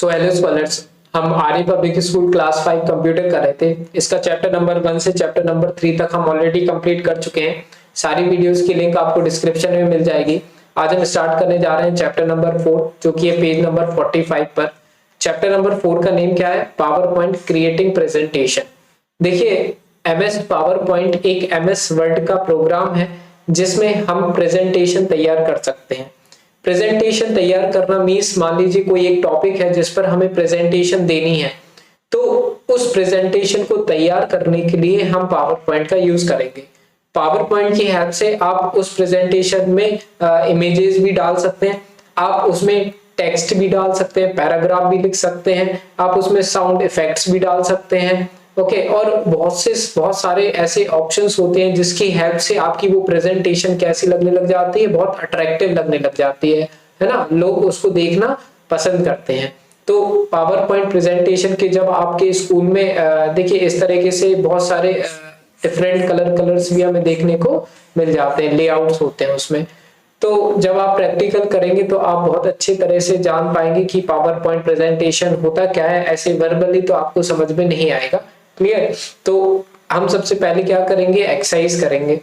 So hello scholars, हम आर्य public school class 5 computer कर रहे थे। इसका चैप्टर नंबर 1 से चैप्टर नंबर 3 तक हम ऑलरेडी कंप्लीट कर चुके हैं। सारी वीडियोस की लिंक आपको डिस्क्रिप्शन में मिल जाएगी। आज हम स्टार्ट करने जा रहे हैं चैप्टर नंबर 4, जो कि है पेज नंबर 45 पर। चैप्टर नंबर 4 का नेम क्या है? Power point creating presentation. देखिए, MS पावर पॉइंट एक MS वर्ड का प्रोग्राम है जिसमें हम प्रेजेंटेशन तैयार कर सकते हैं। प्रेजेंटेशन तैयार करना मीन्स, मान लीजिए कोई एक टॉपिक है जिस पर हमें प्रेजेंटेशन देनी है, तो उस प्रेजेंटेशन को तैयार करने के लिए हम पावर पॉइंट का यूज करेंगे। पावर पॉइंट की हेल्प से आप उस प्रेजेंटेशन में इमेजेस भी डाल सकते हैं, आप उसमें टेक्स्ट भी डाल सकते हैं, पैराग्राफ भी लिख सकते हैं, आप उसमें साउंड इफेक्ट्स भी डाल सकते हैं। ओके, और बहुत सारे ऐसे ऑप्शंस होते हैं जिसकी हेल्प से आपकी वो प्रेजेंटेशन कैसी लगने लग जाती है, बहुत अट्रैक्टिव लगने लग जाती है ना। लोग उसको देखना पसंद करते हैं। तो पावर पॉइंट प्रेजेंटेशन के जब आपके स्कूल में देखिए इस तरीके से बहुत सारे डिफरेंट कलर्स भी हमें देखने को मिल जाते हैं, लेआउट्स होते हैं उसमें। तो जब आप प्रैक्टिकल करेंगे तो आप बहुत अच्छी तरह से जान पाएंगे कि पावर पॉइंट प्रेजेंटेशन होता क्या है। ऐसे वर्बली तो आपको समझ में नहीं आएगा। क्लियर? तो हम सबसे पहले क्या करेंगे? एक्सरसाइज करेंगे।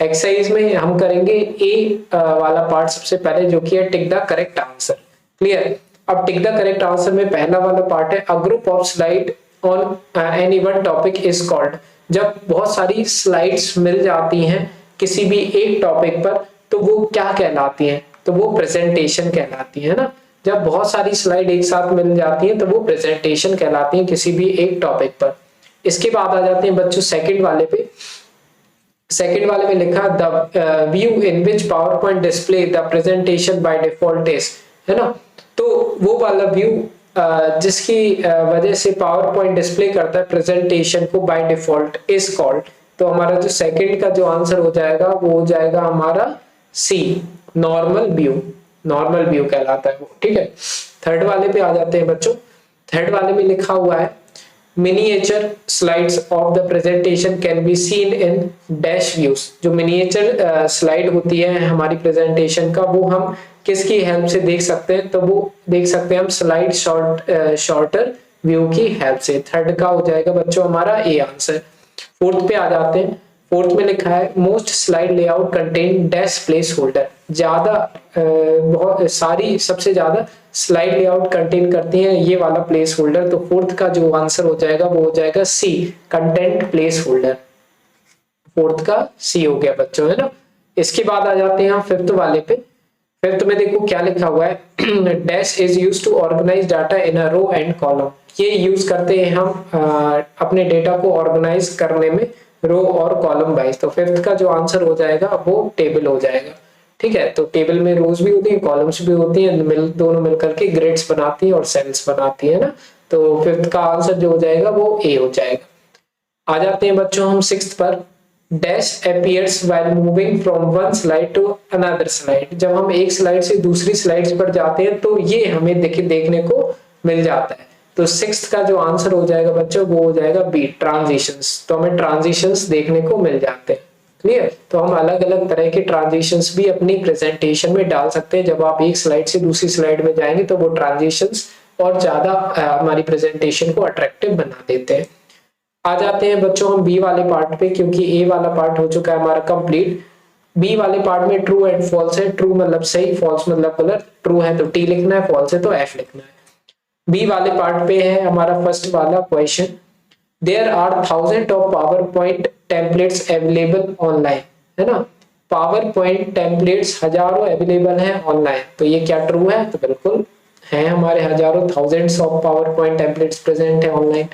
एक्सरसाइज में हम करेंगे ए वाला पार्ट सबसे पहले, जो कि है tick the correct answer. Clear? अब टिक द करेक्ट आंसर में पहला वाला पार्ट है, a group of slide on any one topic is called. जब बहुत सारी स्लाइड्स मिल जाती हैं किसी भी एक टॉपिक पर, तो वो क्या कहलाती हैं? तो वो प्रेजेंटेशन कहलाती है ना। जब बहुत सारी स्लाइड एक साथ मिल जाती हैं तो वो प्रेजेंटेशन कहलाती है किसी भी एक टॉपिक पर। इसके बाद आ जाते हैं बच्चों सेकंड वाले पे। सेकंड वाले में लिखा the view in which power point display the presentation by default is, है ना। तो वो वाला व्यू जिसकी वजह से पावर पॉइंट डिस्प्ले करता है प्रेजेंटेशन को बाय डिफॉल्ट इज कॉल्ड। तो हमारा जो सेकंड का जो आंसर हो जाएगा वो हो जाएगा हमारा सी, नॉर्मल व्यू। नॉर्मल व्यू कहलाता है वो। ठीक है, थर्ड वाले पे आ जाते हैं बच्चों। थर्ड वाले में लिखा हुआ है miniature slides of the presentation can be seen in dash views. जो मिनिएचर स्लाइड होती है हमारी प्रेजेंटेशन का, वो हम किसकी हेल्प से देख सकते हैं? तो वो देख सकते हैं हम स्लाइड शॉर्टर व्यू की हेल्प से। थर्ड का हो जाएगा बच्चों हमारा ए आंसर। फोर्थ पे आ जाते हैं। फोर्थ में लिखा है most slide layout contain dash place holder. बहुत सारी सबसे ज्यादा स्लाइड लेआउट कंटेन करती हैं ये वाला प्लेस होल्डर। तो फोर्थ का जो आंसर हो जाएगा वो हो जाएगा सी, कंटेंट प्लेस होल्डर। फोर्थ का सी हो गया बच्चों, है ना। इसके बाद आ जाते हैं हम फिफ्थ वाले पे। फिफ्थ में देखो क्या लिखा हुआ है, dash is used to organize data in a row and column. ये यूज करते हैं हम अपने डेटा को ऑर्गेनाइज करने में रो और कॉलम वाइज। तो फिफ्थ का जो आंसर हो जाएगा वो टेबल हो जाएगा। ठीक है, तो टेबल में रोज भी होती है, कॉलम्स भी होती हैं, दोनों मिलकर के ग्रिड्स बनाती है और सेल्स बनाती है ना। तो फिफ्थ का आंसर जो हो जाएगा वो ए हो जाएगा। आ जाते हैं बच्चों हम सिक्स्थ पर। Dash appears while moving from one slide to another slide. जब हम एक स्लाइड से दूसरी स्लाइड पर जाते हैं तो ये हमें देखने को मिल जाता है। तो सिक्स्थ का जो आंसर हो जाएगा बच्चों वो हो जाएगा बी, ट्रांजिशंस। तो हमें ट्रांजिशंस देखने को मिल जाते हैं। क्लियर? तो हम अलग अलग तरह के ट्रांजिशंस भी अपनी प्रेजेंटेशन में डाल सकते हैं। जब आप एक स्लाइड से दूसरी स्लाइड में जाएंगे तो वो ट्रांजिशंस और ज्यादा हमारी प्रेजेंटेशन को अट्रैक्टिव बना देते हैं। आ जाते हैं बच्चों हम बी वाले पार्ट पे, क्योंकि ए वाला पार्ट हो चुका है हमारा कंप्लीट। बी वाले पार्ट में ट्रू एंड फॉल्स है। ट्रू मतलब सही, फॉल्स मतलब गलत। ट्रू है तो टी लिखना है, फॉल्स है तो एफ लिखना है। बी वाले पार्ट पे है हमारा फर्स्ट वाला question, there are 1000 of PowerPoint templates available online, है ना। पावर पॉइंट टेम्पलेट्स हजारों अवेलेबल हैं ऑनलाइन। तो ये क्या ट्रू है? तो बिल्कुल है, हमारे हजारों thousands of PowerPoint templates present है ऑनलाइन।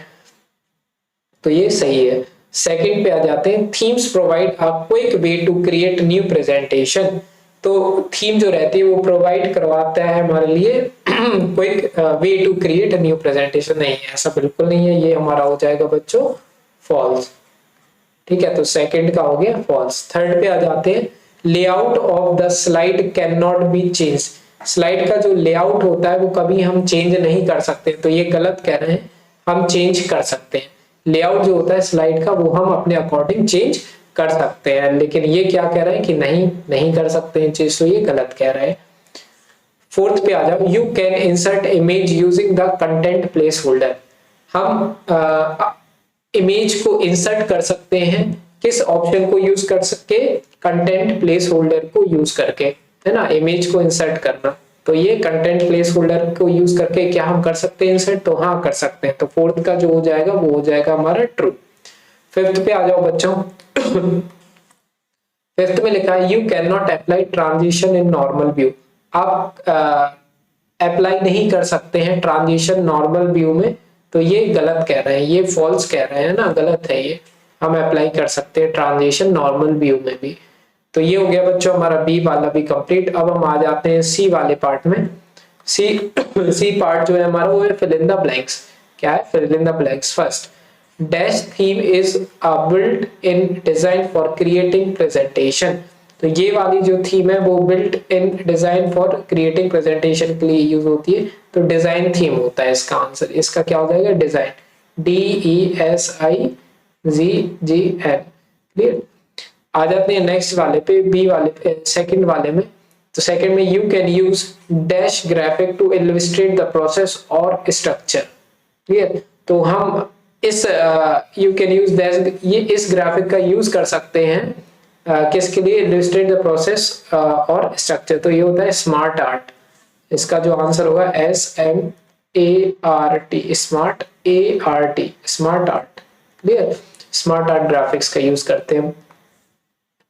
तो ये सही है। सेकंड पे आ जाते हैं, themes provide a quick way to create new presentation. तो थीम जो रहती है वो प्रोवाइड करवाता है हमारे लिए quick way to create a new presentation. नहीं, ऐसा बिल्कुल नहीं है। ये हमारा हो जाएगा बच्चों फॉल्स। ठीक है, तो सेकंड का हो गया फॉल्स। थर्ड पे आ जाते हैं, layout of the slide can not be change. Slide का जो लेआउट होता है वो कभी हम चेंज नहीं कर सकते। तो ये गलत कह रहे हैं, हम चेंज कर सकते हैं। लेआउट जो होता है स्लाइड का वो हम अपने अकॉर्डिंग चेंज कर सकते हैं, लेकिन ये क्या कह रहे हैं कि नहीं कर सकते हैं चेंज। तो ये गलत कह रहे हैं। फोर्थ पे आ जाओ, you can insert image using the content place holder. हम इमेज को इंसर्ट कर सकते हैं किस ऑप्शन को यूज कर सके, कंटेंट प्लेस होल्डर को यूज करके, है ना, इमेज को इंसर्ट करना। तो ये कंटेंट प्लेस होल्डर को यूज करके क्या हम कर सकते हैं इंसर्ट, तो हाँ कर सकते हैं। तो फोर्थ का जो हो जाएगा वो हो जाएगा हमारा ट्रू। फिफ्थ पे आ जाओ बच्चों। फिफ्थ में लिखा है you can not apply transition in normal view. आप अप्लाई नहीं कर सकते हैं ट्रांजिशन नॉर्मल व्यू में, तो ये गलत कह रहे हैं, ये फॉल्स कह रहे हैं ना, गलत है ये। हम अप्लाई कर सकते हैं ट्रांजिशन नॉर्मल व्यू में भी। तो ये हो गया बच्चों हमारा बी वाला भी कंप्लीट। अब हम आ जाते हैं सी वाले पार्ट में। सी सी पार्ट जो है हमारा वो है फिल इन द ब्लैंक्स। क्या है, fill in the blanks. First, dash theme is built in design for creating presentation. तो ये वाली जो थीम है वो built in design for creating presentation के लिए यूज होती है। तो डिजाइन थीम होता है इसका आंसर। इसका क्या हो जाएगा, डिजाइन, DESIGN। क्लियर। आ जाते हैं नेक्स्ट वाले पे, बी वाले पे, सेकंड वाले में। तो सेकंड में you can use dash graphic to illustrate the process और स्ट्रक्चर। क्लियर। तो हम इस यू कैन यूज डैश, ये इस ग्राफिक का यूज कर सकते हैं किसके लिए, इलस्ट्रेट द प्रोसेस और स्ट्रक्चर। तो ये होता है स्मार्ट आर्ट। इसका जो आंसर होगा SMART, smart ART, smart art. Clear. Smart art graphics का यूज करते हैं।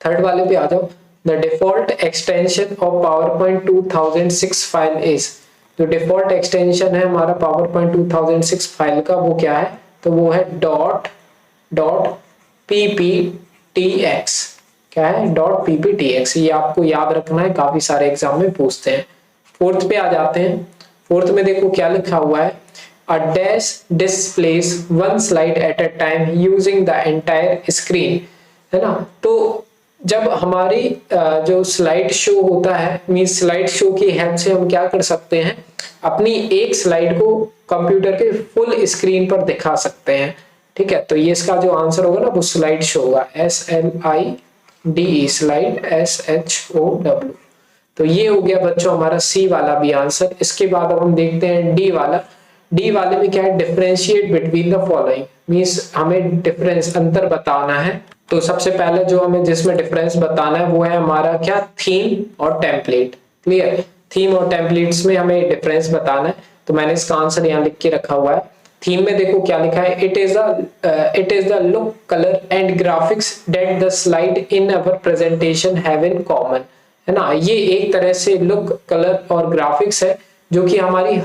थर्ड वाले पे आ जाओ, the default extension of PowerPoint 2006 file is. जो डिफॉल्ट एक्सटेंशन है हमारा पावरपॉइंट 2006 फाइल का वो क्या है, तो वो है .pptx। क्या है, .pptx। ये आपको याद रखना है, काफी सारे एग्जाम में पूछते हैं। फोर्थ पे आ जाते हैं। फोर्थ में देखो क्या लिखा हुआ है, a dash displace one slide at a time using the entire screen, है ना। तो जब हमारी जो स्लाइड शो होता है, मींस स्लाइड शो की हेल्प से हम क्या कर सकते हैं, अपनी एक स्लाइड को कंप्यूटर के फुल स्क्रीन पर दिखा सकते हैं। ठीक है। तो ये इसका जो आंसर होगा ना वो स्लाइड शो होगा, SLIDE, स्लाइड SHOW। तो ये हो गया बच्चों हमारा सी वाला भी आंसर। इसके बाद अब हम देखते हैं डी वाला। डी वाले में क्या है, differentiate between the following, means हमें डिफरेंस, अंतर बताना है। तो सबसे पहले जो हमें जिसमें डिफरेंस बताना है वो है हमारा क्या, थीम और टेम्पलेट। क्लियर। थीम और टेम्पलेट्स में हमें डिफरेंस बताना है। तो मैंने इसका आंसर यहाँ लिख के रखा हुआ है। थीम में देखो क्या लिखा है, it is the look, colour and graphics that the slide in our presentation have in common, है ना। ये एक तरह से लुक, कलर और ग्राफिक्स है जो कि हमारी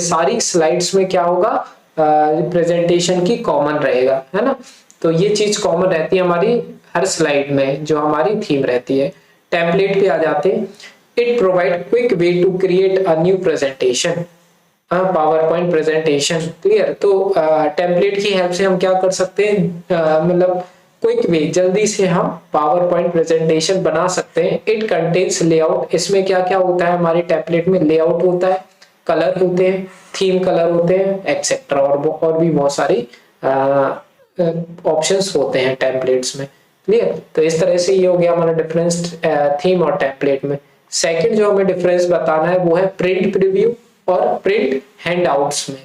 सारी स्लाइड्स में क्या होगा, प्रेजेंटेशन की कॉमन रहेगा, है ना। तो ये चीज कॉमन रहती है हमारी हर स्लाइड में, जो हमारी थीम रहती है। टेम्पलेट पे आ जाते हैं, it provide quick way to create a new presentation, PowerPoint presentation. Clear. तो टेम्पलेट की हेल्प से हम क्या कर सकते हैं, मतलब क्विक वे, जल्दी से हम पावर पॉइंट प्रेजेंटेशन बना सकते हैं। इट कंटेन्स लेआउट, इसमें क्या क्या होता है हमारे टेम्पलेट में, लेआउट होता है, कलर होते हैं, थीम कलर होते हैं, एक्सेट्रा, और भी बहुत सारी ऑप्शंस होते हैं टेम्पलेट्स में। क्लियर। तो इस तरह से ये हो गया हमारा डिफरेंस थीम और टेम्पलेट में। सेकंड जो हमें डिफरेंस बताना है वो है प्रिंट प्रीव्यू और प्रिंट हैंडआउट्स में।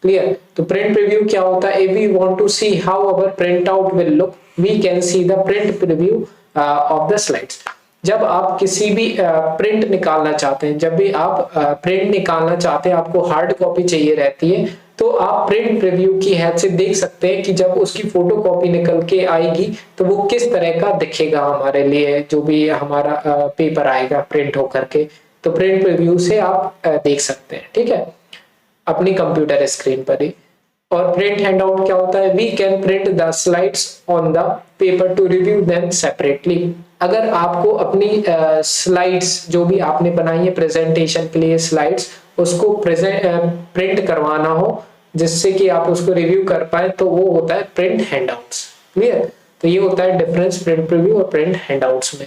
क्लियर। तो प्रिंट प्रीव्यू क्या होता है, if we want to see how our print out will look, we can see the print preview of the slides. जब आप किसी भी प्रिंट निकालना चाहते हैं, जब भी आप प्रिंट निकालना चाहते हैं, आपको हार्ड कॉपी चाहिए रहती है, तो आप प्रिंट प्रीव्यू की हेल्प से देख सकते हैं कि जब उसकी फोटो कॉपी निकल के आएगी तो वो किस तरह का दिखेगा हमारे लिए, जो भी हमारा पेपर आएगा प्रिंट होकर के। तो प्रिंट प्रीव्यू से आप देख सकते हैं, ठीक है, अपनी कंप्यूटर स्क्रीन पर ही। और प्रिंट हैंडआउट क्या होता है, we can print the slides on the paper to review them separately. अगर आपको अपनी स्लाइड्स जो भी आपने बनाई है प्रेजेंटेशन के लिए स्लाइड्स, उसको प्रिंट करवाना हो जिससे कि आप उसको रिव्यू कर पाए, तो वो होता है प्रिंट हैंडआउट्स। क्लियर। तो ये होता है डिफरेंस प्रिंट प्रीव्यू और प्रिंट हैंडआउट्स में।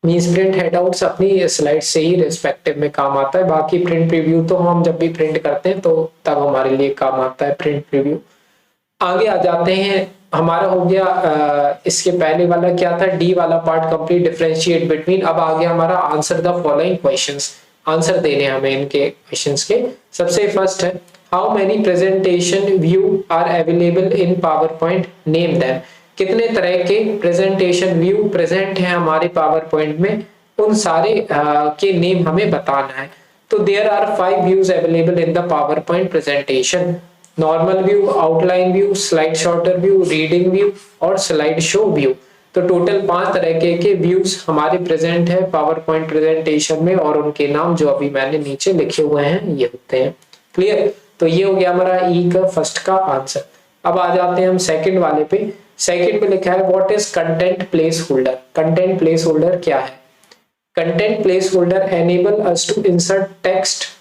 मींस प्रिंट हैंडआउट्स अपनी स्लाइड से ही रिस्पेक्टिव में काम आता है, बाकी प्रिंट प्रीव्यू तो हम जब भी प्रिंट करते हैं तो तब हमारे लिए काम आता है प्रिंट प्रीव्यू। आगे आ जाते हैं, हमारा हो गया इसके पहले वाला क्या था, डी वाला पार्ट कंप्लीट, डिफरेंशिएट बिटवीन। अब आ गया हमारा answer the following questions. Answer देने हमें इनके क्वेश्चंस के। सबसे फर्स्ट है, how many presentation view are available in PowerPoint, name them. कितने तरह के प्रेजेंटेशन व्यू प्रेजेंट है हमारे पावर पॉइंट में, उन सारे के नेम हमें बताना है। तो there are 5 views available in the PowerPoint presentation, normal view, outline view, slide sorter view, reading view और स्लाइड शो व्यू। तो टोटल 5 तरह के व्यूज हमारे प्रेजेंट है पावर पॉइंट प्रेजेंटेशन में, और उनके नाम जो अभी मैंने नीचे लिखे हुए हैं ये होते हैं। क्लियर? तो ये हो गया हमारा ई का फर्स्ट का आंसर। अब आ जाते हैं हम सेकंड वाले पे। सेकंड में लिखा है what is content placeholder. Content placeholder क्या है? Content placeholder enable us to insert text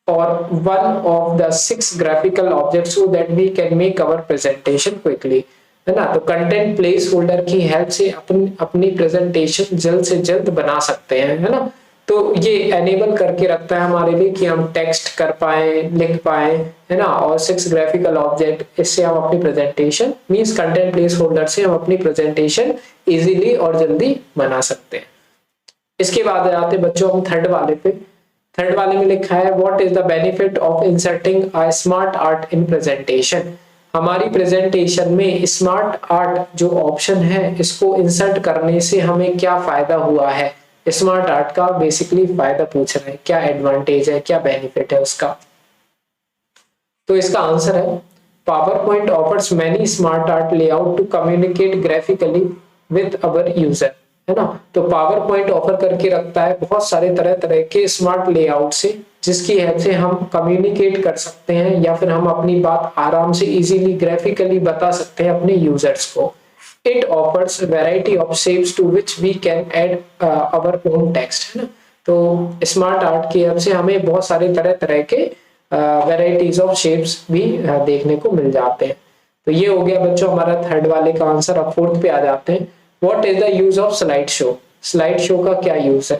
or one of the 6 graphical objects so that we can make our presentation quickly, है ना। तो content place holder की help से अपनी presentation जल्द से जल्द बना सकते हैं, है ना। तो ये एनेबल करके रखता है हमारे लिए कि हम टेक्स्ट कर पाए, लिख पाए, है ना, और 6 ग्राफिकल ऑब्जेक्ट, इससे हम अपनी presentation means content place holder से हम अपनी प्रेजेंटेशन इजीली और जल्दी बना सकते हैं। इसके बाद आते बच्चों हम थर्ड वाले पे। थर्ड वाले में लिखा है what is the benefit of inserting a smart art in presentation. हमारी प्रेजेंटेशन में स्मार्ट आर्ट जो ऑप्शन है इसको इंसर्ट करने से हमें क्या फायदा हुआ है। स्मार्ट आर्ट का बेसिकली फायदा पूछ रहे हैं, क्या एडवांटेज है, क्या बेनिफिट है उसका। तो इसका आंसर है PowerPoint offers many SmartArt layout to communicate graphically with our user, है ना। तो पावर पॉइंट ऑफर करके रखता है बहुत सारे तरह तरह के स्मार्ट लेआउट से, जिसकी हेल्प से हम कम्युनिकेट कर सकते हैं या फिर हम अपनी बात आराम से इजीली ग्राफिकली बता सकते हैं अपने यूजर्स को। It offers variety of shapes to which we can add our own text, है ना। तो स्मार्ट आर्ट की हेल्प से हमें बहुत सारे तरह तरह के वैरायटीज ऑफ शेप्स भी देखने को मिल जाते हैं। तो ये हो गया बच्चों हमारा थर्ड वाले का आंसर। अब फोर्थ पे आ जाते हैं। What is the use of slide show? Slide show का क्या यूज है?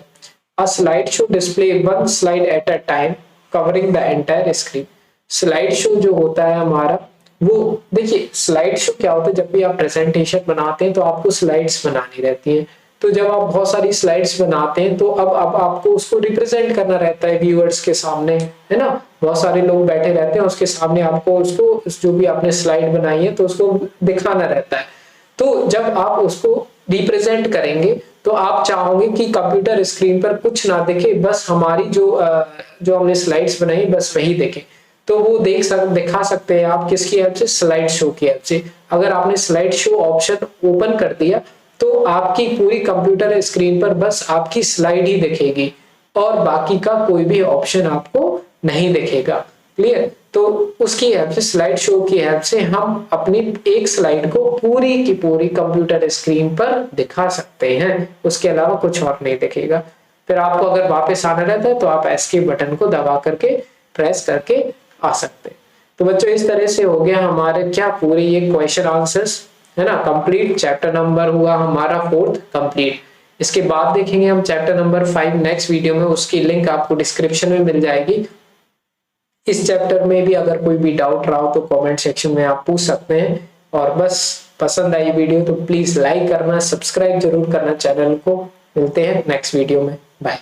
A slide show display one slide at a time covering the entire screen. Slide show जो होता है हमारा, वो देखिए स्लाइड शो क्या होता है, जब भी आप प्रेजेंटेशन बनाते हैं तो आपको स्लाइड्स बनानी रहती हैं। तो जब आप बहुत सारी स्लाइड्स बनाते हैं तो अब आपको उसको रिप्रेजेंट करना रहता है व्यूअर्स के सामने, है ना। बहुत सारे लोग बैठे रहते हैं, उसके सामने आपको उसको जो भी आपने स्लाइड बनाई है तो उसको दिखाना रहता है। तो जब आप उसको रिप्रेजेंट करेंगे तो आप चाहोगे कि कंप्यूटर स्क्रीन पर कुछ ना दिखे, बस हमारी जो हमने स्लाइड्स बनाई बस वही दिखे। तो वो दिखा सकते हैं आप किसकी हेल्प से? स्लाइड शो की हेल्प से। अगर आपने स्लाइड शो ऑप्शन ओपन कर दिया तो आपकी पूरी कंप्यूटर स्क्रीन पर बस आपकी स्लाइड ही दिखेगी और बाकी का कोई भी ऑप्शन आपको नहीं दिखेगा। क्लियर? तो उसकी हेल्प से, स्लाइड शो की हेल्प से हम अपनी एक स्लाइड को पूरी की पूरी कंप्यूटर स्क्रीन पर दिखा सकते हैं, उसके अलावा कुछ और नहीं दिखेगा। फिर आपको अगर वापस आना रहता है तो आप एस्केप बटन को दबा करके प्रेस करके आ सकते हैं। तो बच्चों इस तरह से हो गया हमारे क्या पूरे ये क्वेश्चन आंसर्स, है ना, कंप्लीट। चैप्टर नंबर हुआ हमारा 4th कंप्लीट। इसके बाद देखेंगे हम चैप्टर नंबर 5 नेक्स्ट वीडियो में, उसकी लिंक आपको डिस्क्रिप्शन में मिल जाएगी। इस चैप्टर में भी अगर कोई भी डाउट रहा हो तो कमेंट सेक्शन में आप पूछ सकते हैं। और बस पसंद आई वीडियो तो प्लीज लाइक करना, सब्सक्राइब जरूर करना चैनल को। मिलते हैं नेक्स्ट वीडियो में, बाय।